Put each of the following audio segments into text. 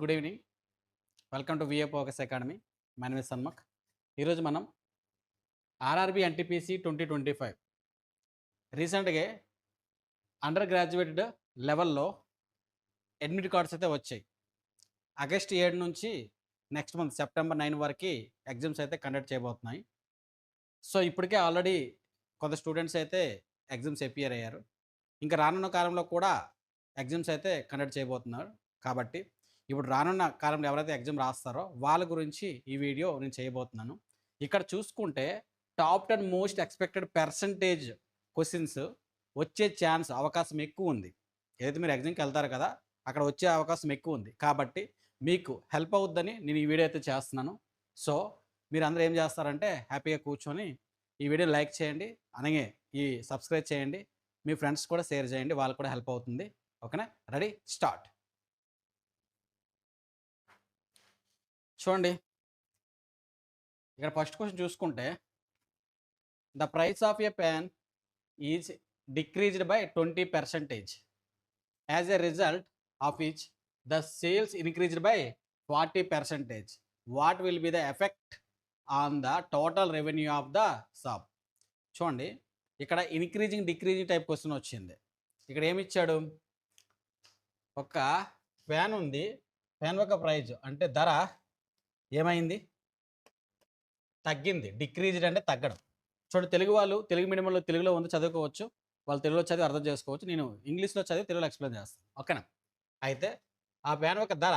Good evening. Welcome to VA focus academy. My name is Shanmukh. ఈరోజు మనం RRB NTPC 2025 రీసెంట్గా under graduated లెవెల్లో admit cards అయితే వచ్చాయి. ఆగస్ట్ 7 నుంచి నెక్స్ట్ మంత్ సెప్టెంబర్ 9 వరకు ఎగ్జామ్స్ అయితే కండక్ట్ చేయబోతున్నాయి. సో ఇప్పటికే ఆల్రెడీ కొంత స్టూడెంట్స్ అయితే ఎగ్జామ్స్ అపియర్ అయ్యారు. ఇంకా రానున్న కాలంలో కూడా ఎగ్జామ్స్ అయితే కండక్ట్ చేయబోతున్నారు. కాబట్టి ఇప్పుడు రానున్న కాలంలో ఎవరైతే ఎగ్జామ్ రాస్తారో వాళ్ళ గురించి ఈ వీడియో నేను చేయబోతున్నాను. ఇక్కడ చూసుకుంటే top 10 most expected percentage questions వచ్చే అవకాశం ఎక్కువ ఉంది. ఏదైతే మీరు ఎగ్జామ్కి వెళ్తారు కదా, అక్కడ వచ్చే అవకాశం ఎక్కువ ఉంది. కాబట్టి మీకు హెల్ప్ అవుద్దని నేను ఈ వీడియో అయితే చేస్తున్నాను. సో మీరు అందరూ ఏం చేస్తారంటే హ్యాపీగా కూర్చొని ఈ వీడియో లైక్ చేయండి, అలాగే ఈ సబ్స్క్రైబ్ చేయండి, మీ ఫ్రెండ్స్ కూడా షేర్ చేయండి, వాళ్ళకు కూడా హెల్ప్ అవుతుంది. ఓకేనా? Ready, start. చూడండి, ఇక్కడ ఫస్ట్ క్వశ్చన్ చూసుకుంటే the price of a pen is decreased by 20%. As a result of which the sales increased by 40%. What will be the effect on the total revenue of the shop? చూడండి, ఇక్కడ increasing decreasing type question వచ్చింది. ఇక్కడ ఏమి ఇచ్చాడు? ఒక fan ఉంది, fan యొక్క praise అంటే ధర ఏమైంది? తగ్గింది. డిక్రీజ్డ్ అంటే తగ్గడం. చూడండి, తెలుగు వాళ్ళు తెలుగు మీడియంలో తెలుగులో ఉంది, చదువుకోవచ్చు. వాళ్ళు తెలుగులో చదివి అర్థం చేసుకోవచ్చు. నేను ఇంగ్లీష్లో చదివి తెలుగులో ఎక్స్ప్లెయిన్ చేస్తాను. ఓకేనా? అయితే ఆ ఫ్యాన్ యొక్క ధర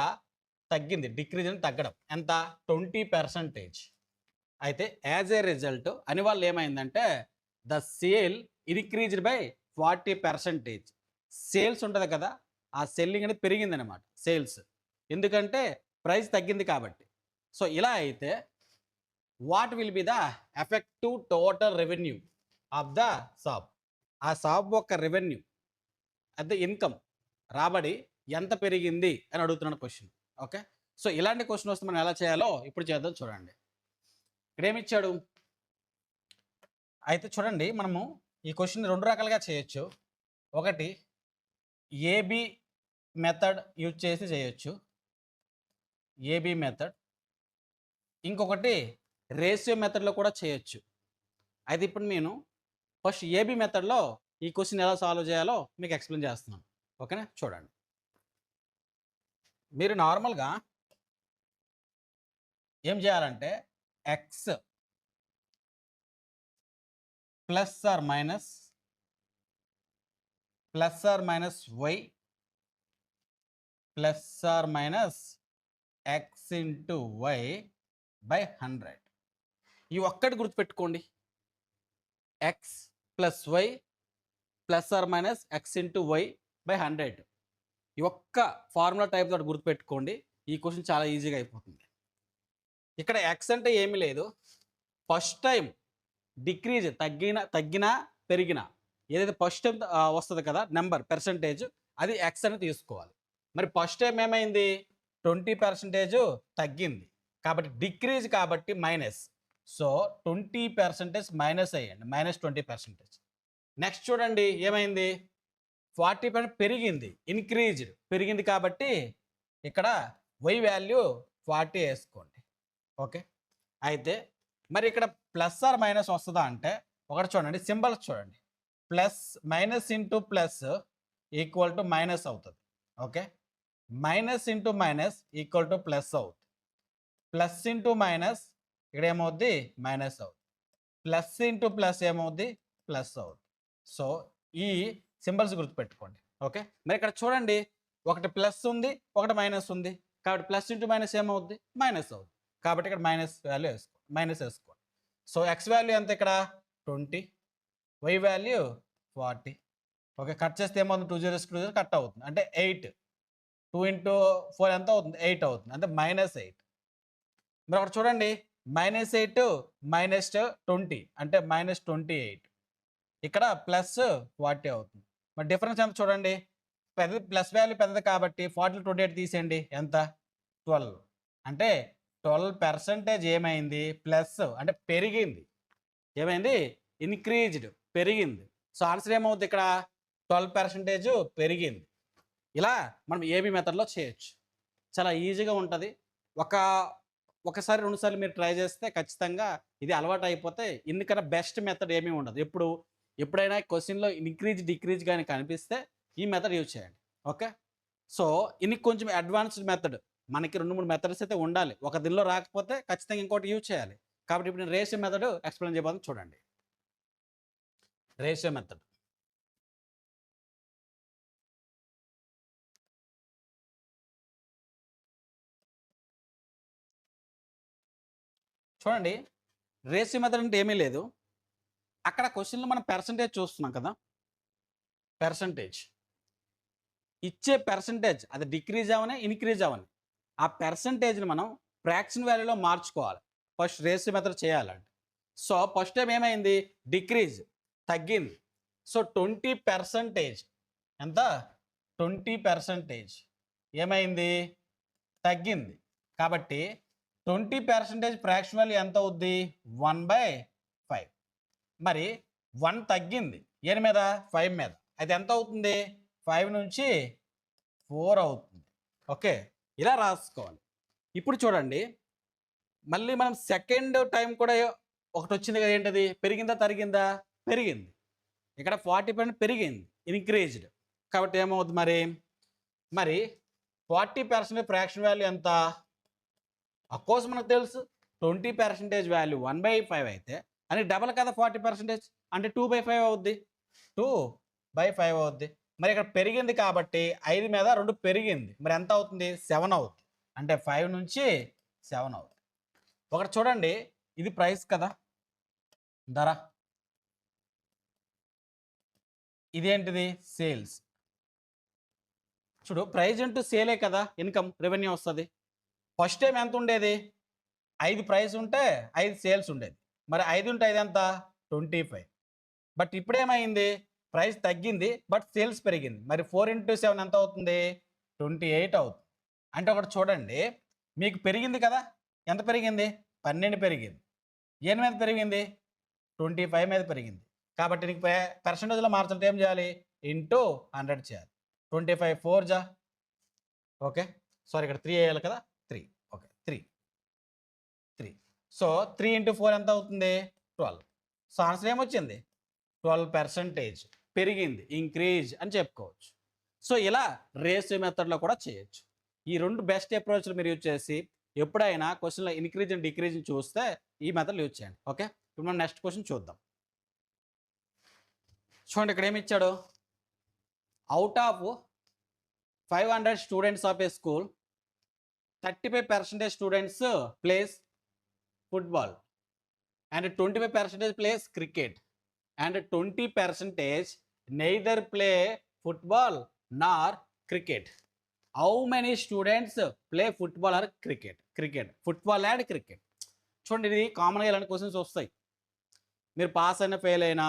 తగ్గింది, డిక్రీజ్ అని తగ్గడం. ఎంత? 20%. అయితే యాజ్ ఏ రిజల్ట్ అని వాళ్ళు ఏమైందంటే the sale increased by 40%. Sales ఉంటుంది కదా, ఆ సెల్లింగ్ అనేది పెరిగింది అనమాట. సేల్స్ ఎందుకంటే ప్రైస్ తగ్గింది కాబట్టి. సో ఇలా అయితే what will be the effective total revenue of the shop? ఆ షాప్ యొక్క రెవెన్యూ అదే ఇన్కమ్, రాబడి ఎంత పెరిగింది అని అడుగుతున్నాడు క్వశ్చన్. ఓకే, సో ఇలాంటి క్వశ్చన్ వస్తే మనం ఎలా చేయాలో ఇప్పుడు చేద్దాం. చూడండి, ఇక్కడ ఏమి ఇచ్చాడు? అయితే చూడండి, మనము ఈ క్వశ్చన్ రెండు రకాలుగా చేయొచ్చు. ఒకటి ఏబి మెథడ్ యూజ్ చేసి చేయొచ్చు, ఏబి మెథడ్. ఇంకొకటి రేషియో మెథడ్లో కూడా చేయొచ్చు. అయితే ఇప్పుడు నేను ఫస్ట్ ఏబి మెథడ్లో ఈ క్వశ్చన్ ఎలా సాల్వ్ చేయాలో మీకు ఎక్స్ప్లెయిన్ చేస్తున్నాను. ఓకేనా? చూడండి, మీరు నార్మల్గా ఏం చేయాలంటే X plus or minus Y plus or minus X into Y by 100. ఈ ఒక్కటి గుర్తుపెట్టుకోండి, X plus Y plus or minus X into Y by 100. ఈ ఒక్క ఫార్ములా టైప్ తోటి గుర్తుపెట్టుకోండి. ఈ క్వశ్చన్ చాలా ఈజీగా అయిపోతుంది. ఇక్కడ ఎక్స్ అంటే ఏమీ లేదు, ఫస్ట్ టైం డిక్రీజ్ తగ్గినా పెరిగినా ఏదైతే ఫస్ట్ టైం వస్తుంది కదా నెంబర్ పర్సంటేజ్, అది ఎక్స్ అని తీసుకోవాలి. మరి ఫస్ట్ టైం ఏమైంది? 20% తగ్గింది కాబట్టి డిక్రీజ్ కాబట్టి మైనస్. సో 20% మైనస్ అయ్యండి, -20%. నెక్స్ట్ చూడండి, ఏమైంది? 40% పెరిగింది, ఇంక్రీజ్డ్ పెరిగింది కాబట్టి ఇక్కడ వై వాల్యూ 40 వేసుకోండి. ఓకే, అయితే మరి ఇక్కడ ప్లస్ ఆర్ మైనస్ వస్తుందా అంటే ఒకటి చూడండి, సింబల్స్ చూడండి. Plus minus into plus equal to minus అవుతుంది. Okay, minus into minus equal to plus అవుతుంది. ప్లస్ ఇంటూ మైనస్ ఇక్కడ ఏమవుద్ది? మైనస్ అవుతుంది. ప్లస్ ఇంటూ ప్లస్ ఏమవుద్ది? ప్లస్ అవుతుంది. సో ఈ సింబల్స్ గుర్తుపెట్టుకోండి. ఓకే, మరి ఇక్కడ చూడండి, ఒకటి ప్లస్ ఉంది, ఒకటి మైనస్ ఉంది. కాబట్టి ప్లస్ ఇంటూ మైనస్ ఏమవుద్ది? మైనస్ అవుతుంది. కాబట్టి ఇక్కడ మైనస్ వాల్యూ వేసుకోండి, మైనస్ వేసుకోండి. సో ఎక్స్ వాల్యూ ఎంత? ఇక్కడ 20, వై వాల్యూ 40. ఓకే, కట్ చేస్తే ఏమవుతుంది? 2 0 2 0 కట్ అవుతుంది, అంటే 8. 2 ఇంటూ 4 ఎంత అవుతుంది? 8 అవుతుంది, అంటే -8. మరి అక్కడ చూడండి, -8 -20 అంటే -28. ఇక్కడ ప్లస్ 40 అవుతుంది. మరి డిఫరెన్స్ ఎంత చూడండి, పెద్ద ప్లస్ వాల్యూ పెద్దది కాబట్టి 40 28 తీసేయండి, ఎంత? 12. అంటే 12% ఏమైంది? ప్లస్ అంటే పెరిగింది. ఏమైంది? ఇంక్రీజ్డ్, పెరిగింది. సో ఆన్సర్ ఏమవుతుంది? ఇక్కడ 12% పెరిగింది. ఇలా మనం ఏబి మెథడ్లో చేయొచ్చు. చాలా ఈజీగా ఉంటుంది. ఒకసారి 2 సార్లు మీరు ట్రై చేస్తే ఖచ్చితంగా ఇది అలవాటు అయిపోతే ఇందుకన్నా బెస్ట్ మెథడ్ ఏమీ ఉండదు. ఎప్పుడైనా క్వెషన్‌లో ఇంక్రీజ్, డిక్రీజ్ గాని కనిపిస్తే ఈ మెథడ్ యూజ్ చేయండి. ఓకే. సో, ఇది కొంచెం అడ్వాన్స్‌డ్ మెథడ్. మనకి 2, 3 మెథడ్స్ అయితే ఉండాలి. ఒక దీనిలో రాకపోతే ఖచ్చితంగా ఇంకోటి యూజ్ చేయాలి. కాబట్టి ఇప్పుడు నేను రేషియో మెథడ్ ఎక్స్‌ప్లెయిన్ చేయబోతున్నాను చూడండి. Ratio method. చూడండి, రేషియో మెథడ్ అంటే ఏమీ లేదు. అక్కడ క్వెషన్‌లో మనం పర్సెంటేజ్ చూస్తున్నాం కదా! పర్సెంటేజ్. ఇచ్చే పర్సెంటేజ్ అది డిక్రీజ్ అవ్వని, ఇన్‌క్రీజ్ అవ్వని. ఆ పర్సెంటేజ్‌ని మనం ఫ్రాక్షన్ వాల్యూలో మార్చుకోవాలి. ఫస్ట్ రేషియో మెథడ్ చేయాలంటే. సో, ఫస్ట్ టైమ్ ఏమైంది? డిక్రీజ్ తగ్గింది. సో, 20% ఎంత? 20% ఏమైంది? తగ్గింది. కాబట్టి 20% ఫ్రాక్షన్ వాల్యూ ఎంత అవుద్ది? 1/5. మరి 1 తగ్గింది. ఏని మీద? 5 మీద. అయితే ఎంత అవుతుంది? 5 నుంచి 4 అవుతుంది. ఓకే. ఇలా రాసుకోవాలి. ఇప్పుడు చూడండి, మళ్ళీ మనం సెకండ్ టైం కూడా ఒకటొచ్చింది కదా! ఏంటది? పెరిగిందా? తరిగిందా? పెరిగింది. ఇక్కడ 40% పెరిగింది. ఇంక్రీజ్డ్. కాబట్టి ఏమవుద్ది మరి? మరి 40% ఫ్రాక్షన్ వాల్యూ ఎంత? అఫ్‌కోర్స్ మనకు తెలుసు 20% వాల్యూ 1/5 అయితే అని డబల్ కదా 40%, అంటే 2/5 అవుద్ది. 2/5 అవుద్ది. మరి ఇక్కడ పెరిగింది కాబట్టి 5 మీద 2 పెరిగింది. మరి ఎంత అవుతుంది? 7 అవుద్ది. అంటే 5 నుంచి 7 అవుద్ది. ఒకటి చూడండి, ఇది ప్రైస్ కదా! ధర. ఇదేంటిది? సేల్స్. చూడు, ప్రైస్ ఇంటూ సేలే కదా ఇన్‌కమ్, రెవెన్యూ వస్తది. ఫస్ట్ టైమ్ ఎంత ఉండేది? 5 ప్రైస్ ఉంటే 5 సేల్స్ ఉండేది. మరి 5 ఉంటే 5 ఎంత? 25. బట్ ఇప్పుడేమైంది? ప్రైస్ తగ్గింది. బట్ సేల్స్ పెరిగింది. మరి 4 ఇంటూ 7 ఎంత అవుతుంది? 28 అవుతుంది. అంటే ఒకటి చూడండి, మీకు పెరిగింది కదా! ఎంత పెరిగింది? 12 పెరిగింది. దేని మీద పెరిగింది? 25 మీద పెరిగింది. కాబట్టి నీకు పర్సెంటేజ్‌లో మార్చాలంటే ఏం చేయాలి? ఇంటూ 100 చేయాలి. 25 4 జా. ఓకే. సారీ, ఇక్కడ 3 ఎయాలి కదా! 3. ఓకే. 3. సో, 3 ఇంటూ 4 ఎంత అవుతుంది? 12. సో, ఆన్సర్ ఏమొచ్చింది? 12% పెరిగింది. ఇంక్రీజ్ అని చెప్పుకోవచ్చు. సో, ఇలా రేషియో మెథడ్‌లో కూడా చేయొచ్చు. ఈ 2 బెస్ట్ అప్రోచ్‌లు మీరు యూజ్ చేసి ఎప్పుడైనా క్వెషన్‌లో ఇంక్రీజ్ అండ్ డిక్రీజ్‌ని చూస్తే ఈ మెథడ్‌లు యూజ్ చేయండి. ఓకే. ఇప్పుడు మనం నెక్స్ట్ క్వెషన్ చూద్దాం. చూడండి, ఇక్కడ ఏమి ఇచ్చాడు? Out of 500 students of A school, 35% students place football and 25% plays cricket and 20% neither play football nor cricket. How many students play football or cricket? Football and cricket. చూడండి, ఇది కామన్గా ఇలాంటి క్వశ్చన్స్ వస్తాయి. మీరు పాస్ అయినా ఫెయిల్ అయినా,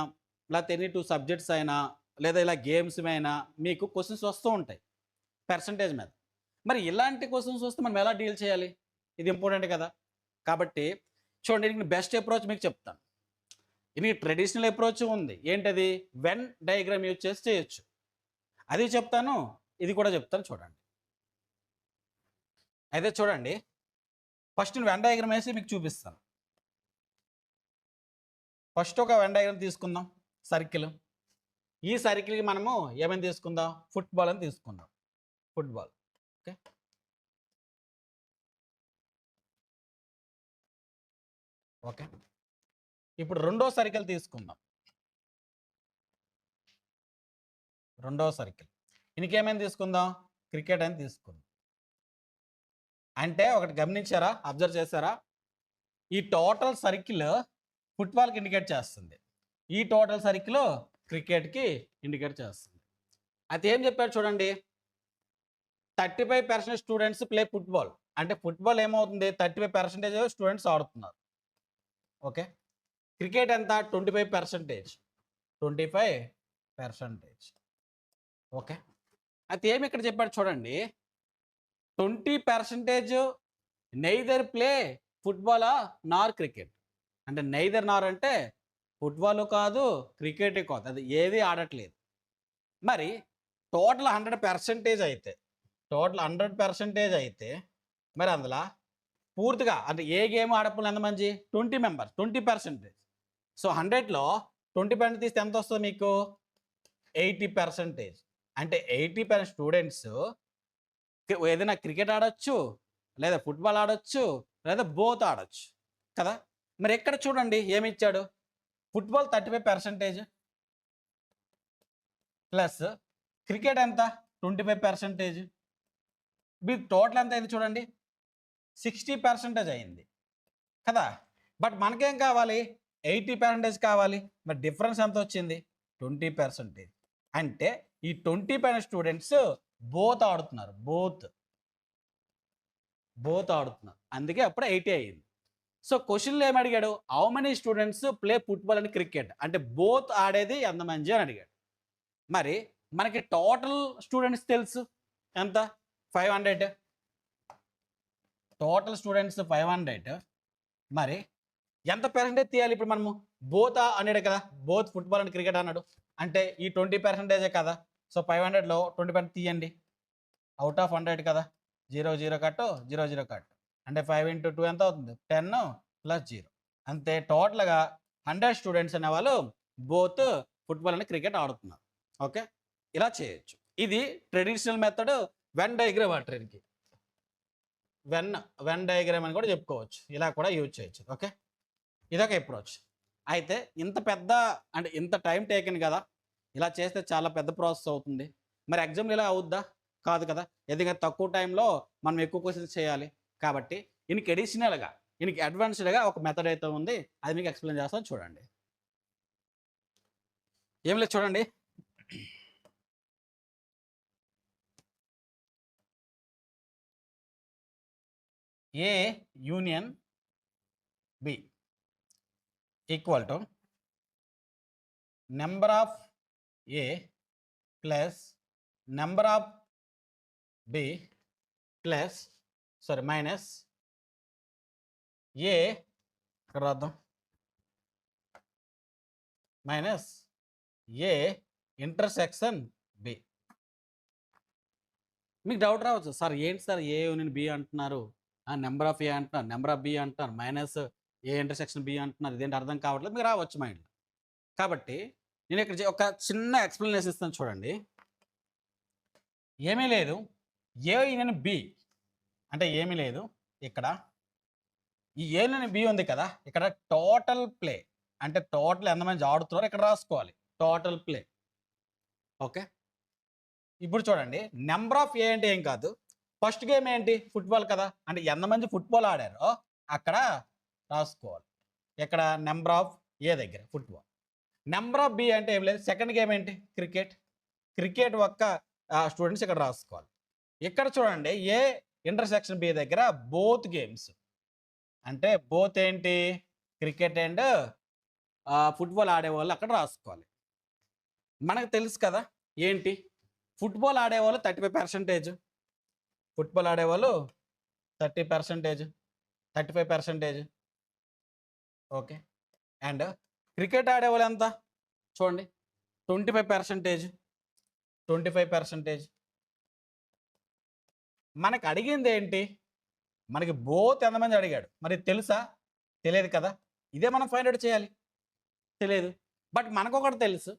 లేకపోతే any 2 subjects అయినా, లేదా ఇలా గేమ్స్ అయినా మీకు క్వశ్చన్స్ వస్తూ ఉంటాయి పర్సంటేజ్ మీద. మరి ఇలాంటి క్వశ్చన్స్ వస్తే మనం ఎలా డీల్ చేయాలి? ఇది ఇంపార్టెంట్ కదా! కాబట్టి చూడండి, దీనికి బెస్ట్ అప్రోచ్ మీకు చెప్తాను. ఇది ట్రెడిషనల్ అప్రోచ్ ఉంది. ఏంటది? వెన్ డయాగ్రామ్ యూజ్ చేసి చేయొచ్చు. అది చెప్తాను, ఇది కూడా చెప్తాను చూడండి. అయితే చూడండి, ఫస్ట్ నేను వెన్ డయాగ్రామ్ వేసి మీకు చూపిస్తాను. ఫస్ట్ ఒక వెన్ డయాగ్రామ్ తీసుకుందాం. సర్కిల్. ఈ సర్కిల్కి మనము ఏమని తీసుకుందాం? ఫుట్బాల్ అని తీసుకుందాం. ఫుట్బాల్. ఓకే. ఓకే. ఇప్పుడు రెండో సర్కిల్ తీసుకుందాం. రెండో సర్కిల్. ఇంకేమైనా తీసుకుందాం? క్రికెట్ అని తీసుకుందాం. అంటే ఒకటి గమనించారా? అబ్జర్వ్ చేశారా? ఈ టోటల్ సర్కిల్ ఫుట్బాల్కి ఇండికేట్ చేస్తుంది. ఈ టోటల్ సర్కిల్ క్రికెట్కి ఇండికేట్ చేస్తుంది. అయితే ఏం చెప్పాడు చూడండి, 35% స్టూడెంట్స్ ప్లే ఫుట్బాల్. అంటే ఫుట్బాల్ ఏమవుతుంది? 35% స్టూడెంట్స్ ఆడుతున్నారు. ఓకే. క్రికెట్ ఎంత? 25%. 25%. ఓకే. అయితే ఏమి ఇక్కడ చెప్పాడు చూడండి, 20% నెయిదర్ ప్లే ఫుట్బాలా నార్ క్రికెట్. అంటే నెయిదర్ నార్ అంటే ఫుట్బాల్ కాదు, క్రికెట్ కాదు, అది ఏది ఆడట్లేదు. మరి టోటల్ 100% అయితే టోటల్ 100% అయితే మరి అందులో పూర్తిగా అంటే ఏ గేమ్ ఆడపిల్ల ఎంతమంది 20 మెంబర్స్ 20%. సో 100లో 20% తీస్తే ఎంత వస్తుంది మీకు 80%. అంటే 80% స్టూడెంట్స్ ఏదైనా క్రికెట్ ఆడొచ్చు, లేదా ఫుట్బాల్ ఆడొచ్చు, లేదా బోత్ ఆడొచ్చు కదా. మరి ఎక్కడ చూడండి ఏమి ఇచ్చాడు, ఫుట్బాల్ 35% ప్లస్ క్రికెట్ ఎంత 25%. మీ టోటల్ ఎంత అయింది చూడండి 60% అయింది కదా. బట్ మనకేం కావాలి 80% కావాలి. మరి డిఫరెన్స్ ఎంత వచ్చింది 20%. అంటే ఈ 20% స్టూడెంట్స్ బోత్ ఆడుతున్నారు, బోత్ ఆడుతున్నారు, అందుకే అప్పుడు 80 అయ్యింది. సో క్వశ్చన్లో ఏమి అడిగాడు, how many students play football and cricket, అంటే బోత్ ఆడేది ఎంతమంది అని అడిగాడు. మరి మనకి టోటల్ స్టూడెంట్స్ తెలుసు ఎంత 500, టోటల్ స్టూడెంట్స్ 500. మరి ఎంత పర్సెంటేజ్ తీయాలి ఇప్పుడు మనము, బోత్ అన్నాడు కదా, బోత్ ఫుట్బాల్ అండ్ క్రికెట్ అన్నాడు, అంటే ఈ 20% కదా. సో 500లో 20% తీయండి, అవుట్ ఆఫ్ 100 కదా, 0 0 కట్టు 0 0 కట్టు, అంటే 5 into 2 ఎంత అవుతుంది 10 + 0. అంతే. టోటల్గా 100 స్టూడెంట్స్ అనేవాళ్ళు బోత్ ఫుట్బాల్ అండ్ క్రికెట్ ఆడుతున్నారు. ఓకే, ఇలా చేయొచ్చు. ఇది ట్రెడిషనల్ మెథడ్, వెన్ డయాగ్రామ్ వాటర్కి వెన్ డయాగ్రామ్ అని కూడా చెప్పుకోవచ్చు, ఇలా కూడా యూజ్ చేయొచ్చు. ఓకే, ఇదొక అప్రోచ్. అయితే ఇంత పెద్ద అంటే ఇంత టైం టేకెన్ కదా, ఇలా చేస్తే చాలా పెద్ద ప్రాసెస్ అవుతుంది. మరి ఎగ్జామ్లో ఇలా అవుద్దా, కాదు కదా, ఎందుకంటే తక్కువ టైంలో మనం ఎక్కువ క్వశ్చన్స్ చేయాలి. కాబట్టి దీనికి అడిషనల్గా దీనికి అడ్వాన్స్డ్గా ఒక మెథడ్ అయితే ఉంది, అది మీకు ఎక్స్ప్లెయిన్ చేస్తాను చూడండి. ఏం లేదు చూడండి, A union B equal to number of A plus number of B plus minus A ఇక్కడ రాద్దాం, మైనస్ ఏ ఇంటర్సెక్షన్ బి. మీకు డౌట్ రావచ్చు, సార్ ఏంటి సార్ ఏ యూనియన్ బి అంటున్నారు, నెంబర్ ఆఫ్ ఏ అంటున్నారు, నెంబర్ ఆఫ్ బి అంటున్నారు, minus A intersection B అంటున్నారు, ఇదేంటి అర్థం కావట్లేదు, మీకు రావచ్చు మైండ్లో. కాబట్టి నేను ఇక్కడ ఒక చిన్న ఎక్స్ప్లెనేషన్ ఇస్తాను చూడండి. ఏమీ లేదు, ఏ యూనియన్ బి అంటే ఏమీ లేదు, ఇక్కడ ఈ ఏ యూనియన్ బి ఉంది కదా, ఇక్కడ టోటల్ ప్లే అంటే టోటల్ ఎంతమంది ఆడుతున్నారో ఇక్కడ రాసుకోవాలి, టోటల్ ప్లే. ఓకే, ఇప్పుడు చూడండి నెంబర్ ఆఫ్ ఏ అంటే ఏం కాదు, ఫస్ట్ గేమ్ ఏంటి ఫుట్బాల్ కదా, అంటే ఎంతమంది ఫుట్బాల్ ఆడారో అక్కడ రాసుకోవాలి, ఇక్కడ నెంబర్ ఆఫ్ ఏ దగ్గర ఫుట్బాల్. నెంబర్ ఆఫ్ బి అంటే ఏం లేదు, సెకండ్ గేమ్ ఏంటి క్రికెట్ ఒక్క స్టూడెంట్స్ ఇక్కడ రాసుకోవాలి. ఇక్కడ చూడండి ఏ ఇంటర్సెక్షన్ బి దగ్గర బోత్ గేమ్స్, అంటే బోత్ ఏంటి క్రికెట్ అండ్ ఫుట్బాల్ ఆడేవాళ్ళు అక్కడ రాసుకోవాలి. మనకు తెలుసు కదా ఏంటి, ఫుట్బాల్ ఆడేవాళ్ళు 35%, ఫుట్బాల్ ఆడేవాళ్ళు 30%, 35%. ఓకే, అండ్ క్రికెట్ ఆడేవాళ్ళు ఎంత చూడండి 25%, 25%. మనకు అడిగింది ఏంటి, మనకి బోత్ ఎంతమంది అడిగాడు, మరి తెలుసా, తెలియదు కదా, ఇదే మనం ఫైండ్ అవుట్ చేయాలి, తెలియదు. బట్ మనకు ఒకటి తెలుసు,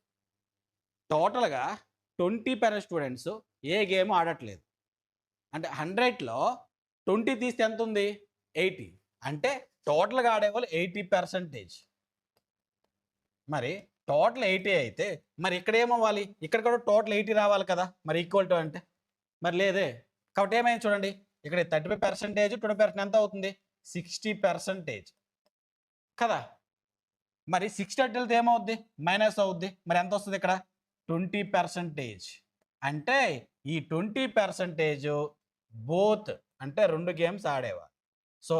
టోటల్గా 20% స్టూడెంట్స్ ఏ గేమ్ ఆడట్లేదు, అంటే 100లో 20 తీస్తే ఎంత ఉంది 80, అంటే టోటల్గా ఆడేవాళ్ళు 80%. మరి టోటల్ 80 అయితే మరి ఇక్కడ ఏమవ్వాలి, ఇక్కడ కూడా టోటల్ 80 రావాలి కదా, మరి ఈక్వల్ టు అంటే మరి లేదే. కాబట్టి ఏమైంది చూడండి, ఇక్కడ 35%, 20% ఎంత అవుతుంది 60% కదా. మరి 60 అంటే ఏమవుద్ది మైనస్ అవుద్ది, మరి ఎంత వస్తుంది ఇక్కడ 20%. అంటే ఈ 20% బోత్ అంటే 2 గేమ్స్ ఆడేవారు. సో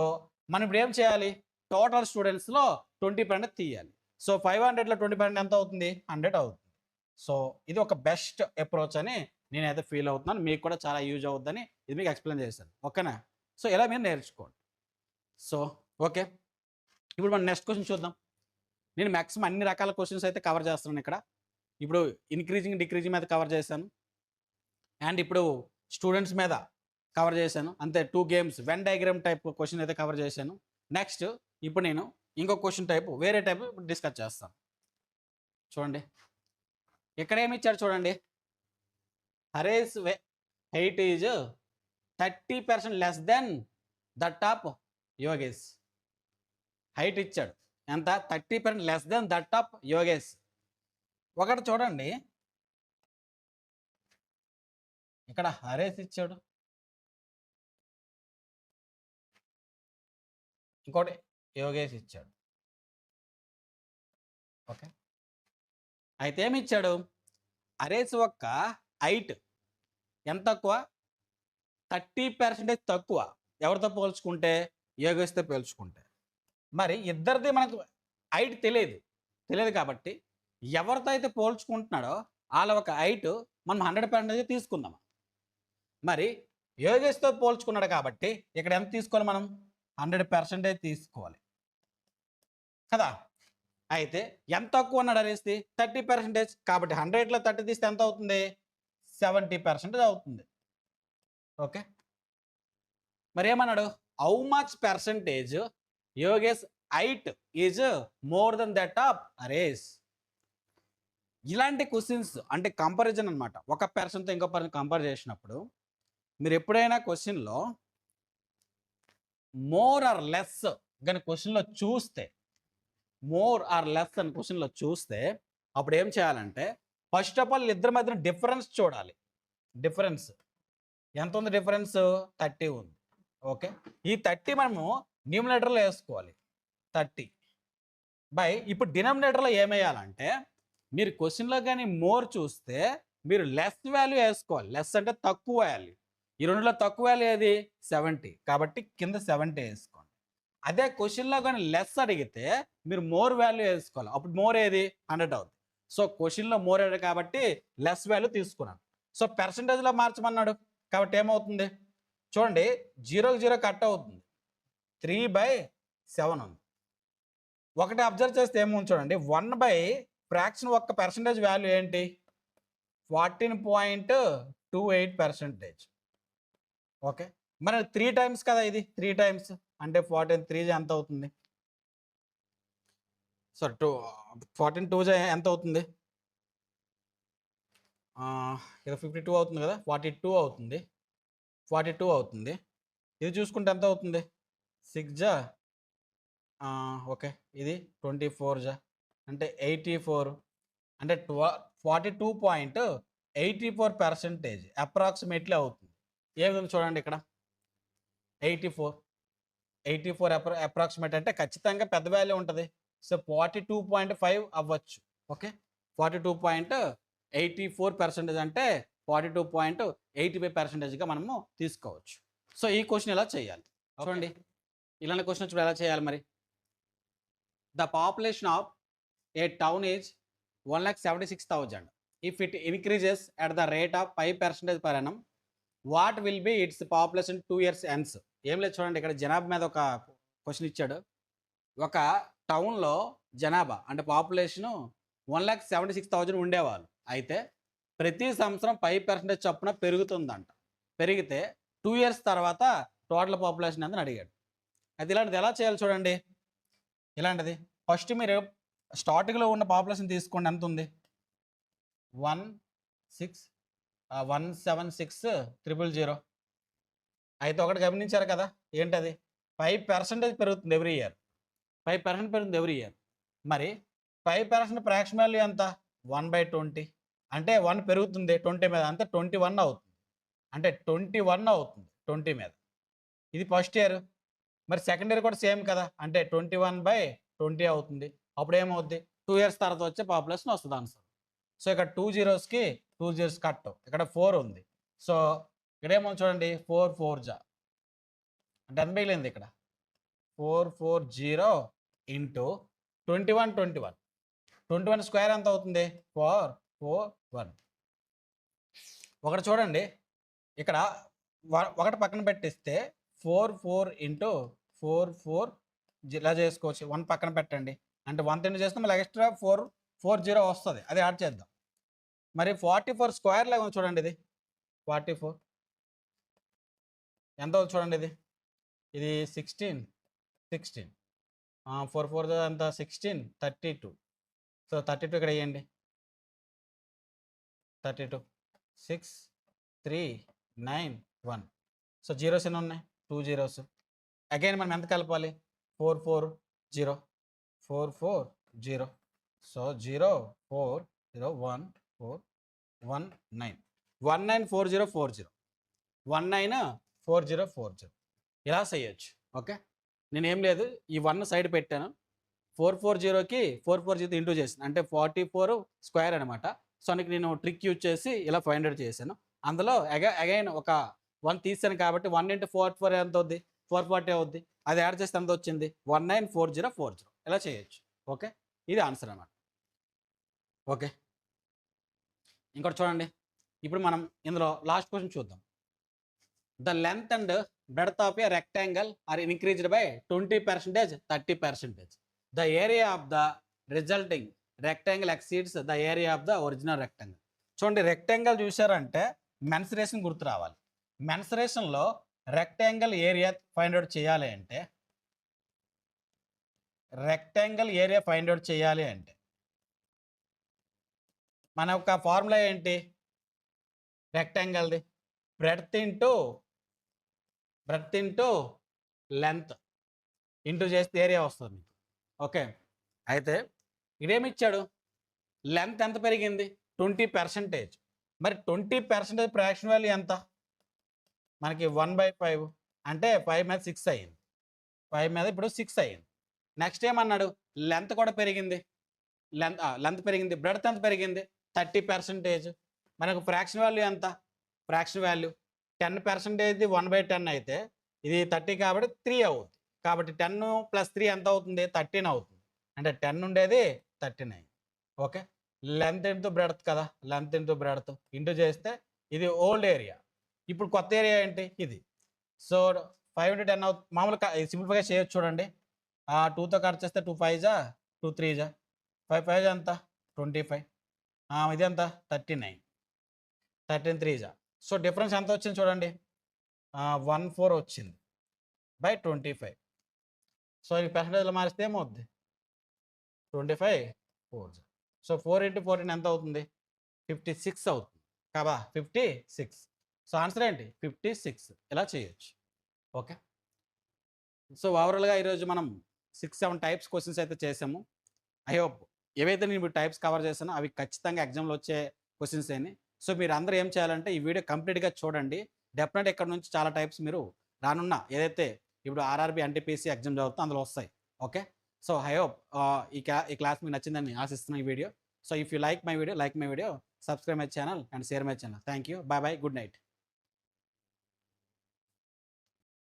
మనం ఇప్పుడు ఏం చేయాలి, టోటల్ స్టూడెంట్స్లో 20% తీయాలి. సో 500లో 20% ఎంత అవుతుంది 100 అవుతుంది. సో ఇది ఒక బెస్ట్ అప్రోచ్ అని నేనైతే ఫీల్ అవుతున్నాను, మీకు కూడా చాలా యూజ్ అవుద్దని ఇది మీకు ఎక్స్ప్లెయిన్ చేశాను. ఓకేనా, సో ఇలా మీరు నేర్చుకోండి. సో ఓకే, ఇప్పుడు మనం నెక్స్ట్ క్వశ్చన్ చూద్దాం. నేను మ్యాక్సిమం అన్ని రకాల క్వశ్చన్స్ అయితే కవర్ చేస్తున్నాను ఇక్కడ. ఇప్పుడు ఇంక్రీజింగ్ డిక్రీజింగ్ మీద కవర్ చేశాను, అండ్ ఇప్పుడు స్టూడెంట్స్ మీద కవర్ చేశాను అంతే. 2 games venn diagram type question అయితే కవర్ చేశాను. నెక్స్ట్ ఇప్పుడు నేను ఇంకో క్వశ్చన్ టైప్ వేరే టైప్ డిస్కస్ చేస్తాను. చూడండి ఇక్కడ ఏమి ఇచ్చారు చూడండి. హరేస్ height is 30% less than that of Yogesh. Height ఇచ్చాడు ఎంత? 30% less than that of Yogesh. ఒకటి చూడండి ఇక్కడ హరేస్ ఇచ్చాడు, ఇంకోటి యోగేష్ ఇచ్చాడు. ఓకే, అయితే ఏమి ఇచ్చాడు? హరేస్ యొక్క హైట్ ఎంత తక్కువ? 30% తక్కువ. ఎవరితో పోల్చుకుంటే? యోగేష్తో పోల్చుకుంటే. మరి ఇద్దరిది మనకు హైట్ తెలియదు కాబట్టి ఎవరితో అయితే పోల్చుకుంటున్నాడో వాళ్ళ ఒక హైట్ మనం 100% తీసుకుందాం. మరి యోగేష్తో పోల్చుకున్నాడు కాబట్టి ఇక్కడ ఎంత తీసుకోవాలి మనం? 100% తీసుకోవాలి కదా. అయితే ఎంత తక్కువ అన్నాడు హరేష్ది? 30%. కాబట్టి 100లో 30 తీస్తే ఎంత అవుతుంది? 70% అవుతుంది. ఓకే, మరి ఏమన్నాడు? How much percentage Yogesh height is more than that of Haresh. ఇలాంటి క్వశ్చన్స్ అంటే కంపారిజన్ అనమాట. ఒక పర్సన్తో ఇంకో పర్సన్ కంపేర్ చేసినప్పుడు మీరు ఎప్పుడైనా క్వశ్చన్లో మోర్ ఆర్ లెస్ కానీ క్వశ్చన్లో చూస్తే, మోర్ ఆర్ లెస్ అని క్వశ్చన్లో చూస్తే అప్పుడు ఏం చేయాలంటే ఫస్ట్ ఆఫ్ ఆల్ ఇద్దరి మధ్యన డిఫరెన్స్ చూడాలి. డిఫరెన్స్ ఎంత ఉంది? డిఫరెన్స్ 30 ఉంది. ఓకే, ఈ 30 మనము న్యూమినేటర్లో వేసుకోవాలి. 30 బై ఇప్పుడు డినామినేటర్లో ఏమేయాలంటే మీరు క్వశ్చన్లో కానీ మోర్ చూస్తే మీరు లెస్ వాల్యూ వేసుకోవాలి. లెస్ అంటే తక్కువ వాల్యూ. ఈ రెండులో తక్కువ వాల్యూ ఏది? 70. కాబట్టి కింద 70 వేసుకోండి. అదే క్వశ్చన్లో కానీ లెస్ అడిగితే మీరు మోర్ వాల్యూ వేసుకోవాలి. అప్పుడు మోర్ ఏది? 100 అవుతుంది. సో క్వశ్చన్లో మోర్ అయ్యాడు కాబట్టి లెస్ వాల్యూ తీసుకున్నాను. సో పర్సంటేజ్లో మార్చమన్నాడు కాబట్టి ఏమవుతుంది చూడండి, 0కి 0 కట్ అవుతుంది. 3/7 ఉంది. ఒకటి అబ్జర్వ్ చేస్తే ఏమో చూడండి, 1 ఫ్రాక్షన్ ఒక్క పర్సంటేజ్ వాల్యూ ఏంటి? 14.28%. ఓకే, మరి 3 టైమ్స్ కదా ఇది. 3 టైమ్స్ అంటే 14 3 ఎంత అవుతుంది? సో 14 2 ఎంత అవుతుంది? ఇది 52 అవుతుంది కదా. 42 అవుతుంది. 42 అవుతుంది. ఇది చూసుకుంటే ఎంత అవుతుంది? 6 ఓకే, ఇది 24 అంటే 84 అంటే 42.84% అప్రాక్సిమేట్లీ అవుతుంది. ఏ విధంగా చూడండి ఇక్కడ 84 అప్రాక్సిమేట్ అంటే ఖచ్చితంగా పెద్ద వాల్యూ ఉంటుంది. సో 42.5 అవ్వచ్చు. ఓకే, 42.84% అంటే 42.85%గా మనము తీసుకోవచ్చు. సో ఈ క్వశ్చన్ ఎలా చేయాలి చూడండి. ఇలాంటి క్వశ్చన్ వచ్చినప్పుడు ఎలా చేయాలి మరి? The population of A town is 1,76,000. If it increases at the rate of 5% per annum, what will be it's population 2 years hence? ఏం లేదు చూడండి, ఇక్కడ జనాభా మీద ఒక క్వశ్చన్ ఇచ్చాడు. ఒక టౌన్లో జనాభా అంటే పాపులేషను 1,76,000 ఉండేవాళ్ళు. అయితే ప్రతి సంవత్సరం 5% చొప్పున పెరుగుతుందంట. పెరిగితే 2 years తర్వాత టోటల్ పాపులేషన్ ఎంత అడిగాడు. అయితే ఇలాంటిది ఎలా చేయాలి చూడండి. ఇలాంటిది ఫస్ట్ మీరు స్టార్టింగ్లో ఉన్న పాపులేషన్ తీసుకోండి. ఎంత ఉంది? 176,000. అయితే ఒకటి గమనించారు కదా, ఏంటది? 5% పెరుగుతుంది ఎవ్రీ ఇయర్. 5% పెరుగుతుంది ఎవ్రీ ఇయర్. మరి 5% ఫ్రాక్షన్ వాల్యూ ఎంత? 1/20. అంటే 1 పెరుగుతుంది 20 మీద, అంటే 21 అవుతుంది. అంటే 21 అవుతుంది 20 మీద. ఇది ఫస్ట్ ఇయర్. మరి సెకండ్ ఇయర్ కూడా సేమ్ కదా, అంటే 21/20 అవుతుంది. అప్పుడు ఏమవుద్ది? 2 years తర్వాత వచ్చే పాపులేషన్ వస్తుంది ఆన్సర్. సో ఇక్కడ 2 zeros కట్. ఇక్కడ 4 ఉంది. సో ఇక్కడ ఏమో చూడండి, 4 4 అంటే ఎంత మిగిలింది ఇక్కడ? 440 ఇంటూ 21 స్క్వేర్ ఎంత అవుతుంది? 441. ఒకటి చూడండి, ఇక్కడ ఒకటి పక్కన పెట్టిస్తే 4 ఇంటూ 4 ఇలా చేసుకోవచ్చు. 1 పక్కన పెట్టండి, అంటే 1 చేస్తే మళ్ళీ ఎక్స్ట్రా 440 వస్తుంది. అది యాడ్ చేద్దాం. మరి 44 స్క్వేర్ లాగా చూడండి, ఇది 44 ఎంత అవుతుంది చూడండి ఇది 16 16 4 4 అంతా 16 32. సో 32 ఇక్కడ వేయండి 32 6 3 9 1. సో జీరోస్ ఎన్ని ఉన్నాయి 2 జీరోస్. అగైన్ మనం ఎంత కలపాలి 4 4 0 4 4 0. సో 0 4 0 1 4 1 9 194040 194040 ఇలా చేయొచ్చు. ఓకే, నేనేం లేదు ఈ 1 సైడ్ పెట్టాను, 440కి 440 ఇంటూ చేసాను అంటే 44 స్క్వేర్ అనమాట. సో అందుకు నేను ట్రిక్ యూజ్ చేసి ఇలా 500 చేశాను. అందులో అగైన్ ఒక 1 తీసాను కాబట్టి 1 × 44 ఎంత అవుద్ది 440 అవుద్ది. అది యాడ్ చేస్తే ఎంత వచ్చింది 194040 ఇలా చేయొచ్చు. ఓకే, ఇది ఆన్సర్ అన్నమాట. ఓకే, ఇంకోటి చూడండి. ఇప్పుడు మనం ఇందులో లాస్ట్ క్వశ్చన్ చూద్దాం. The length and breadth of a rectangle are increased by 20%, 30%. The area of the resulting rectangle exceeds the area of the original rectangle. చూడండి, రెక్టాంగిల్ చూసారంటే మెన్సరేషన్ గుర్తు రావాలి. మెన్సరేషన్లో రెక్టాంగిల్ ఏరియా ఫైండ్ అవుట్ చేయాలి అంటే మన యొక్క ఫార్ములా ఏంటి? రెక్టాంగిల్ది బ్రెడ్త్ ఇంటూ లెంత్ ఇంటూ చేస్తే ఏరియా వస్తుంది మీకు. ఓకే, అయితే ఇదేమిచ్చాడు, లెంత్ ఎంత పెరిగింది 20%. మరి 20% ఫ్రాక్షన్ వాల్యూ ఎంత మనకి 1/5 అంటే 5 మీద 6 అయ్యింది. 5 మీద ఇప్పుడు 6 అయ్యింది. నెక్స్ట్ ఏమన్నాడు, లెంత్ కూడా పెరిగింది. లెంత్ పెరిగింది, బ్రెడ్త్ ఎంత పెరిగింది 30%. మనకు ఫ్రాక్షన్ వాల్యూ ఎంత? ఫ్రాక్షన్ వాల్యూ 10% 1/10 అయితే ఇది 30 కాబట్టి 3 అవుతుంది. కాబట్టి 10 + 3 ఎంత అవుతుంది 13 అవుతుంది. అంటే 10 ఉండేది 13. ఓకే, లెంత్ ఇంటూ బ్రెడ్త్ కదా, లెంత్ ఇంటూ బ్రెడ్త్ ఇంటూ చేస్తే ఇది ఓల్డ్ ఏరియా. ఇప్పుడు కొత్త ఏరియా ఏంటి ఇది. సో 5 × 10 అవుతుంది. మామూలుగా సింప్లిఫై చేయొచ్చు చూడండి. 2తో కట్ చేస్తే 2 5 2 3 5 5 ఎంత 25. ఇది ఎంత 39 13 3 సో డిఫరెన్స్ ఎంత వచ్చింది చూడండి 14 వచ్చింది బై 25. సో ఈ పర్సంటేజ్లో మారిస్తే ఏమవుద్ది 25 4. సో 4 × 14 ఎంత అవుతుంది 56 అవుతుంది కాబా 56. సో ఆన్సర్ ఏంటి 56. ఇలా చేయొచ్చు. ఓకే, సో ఓవరాల్గా ఈరోజు మనం 6-7 టైప్స్ క్వశ్చన్స్ అయితే చేసాము. ఐ హోప్ ఏవైతే నేను టైప్స్ కవర్ చేశానో అవి ఖచ్చితంగా ఎగ్జామ్లో వచ్చే క్వశ్చన్స్ అని. సో మీరు అందరూ ఏం చేయాలంటే ఈ వీడియో కంప్లీట్గా చూడండి. డెఫినెట్ ఇక్కడ నుంచి చాలా టైప్స్ మీరు రానున్న ఏదైతే ఇప్పుడు ఆర్ఆర్బీ ఎన్టీపీసీ ఎగ్జామ్ చదువుతుందో అందులో వస్తాయి. ఓకే, సో ఐ హోప్ ఈ క్లాస్ మీకు నచ్చిందని ఆశిస్తున్నాను ఈ video. So if you like my video, subscribe my channel and share my channel. Thank you, bye bye, good night.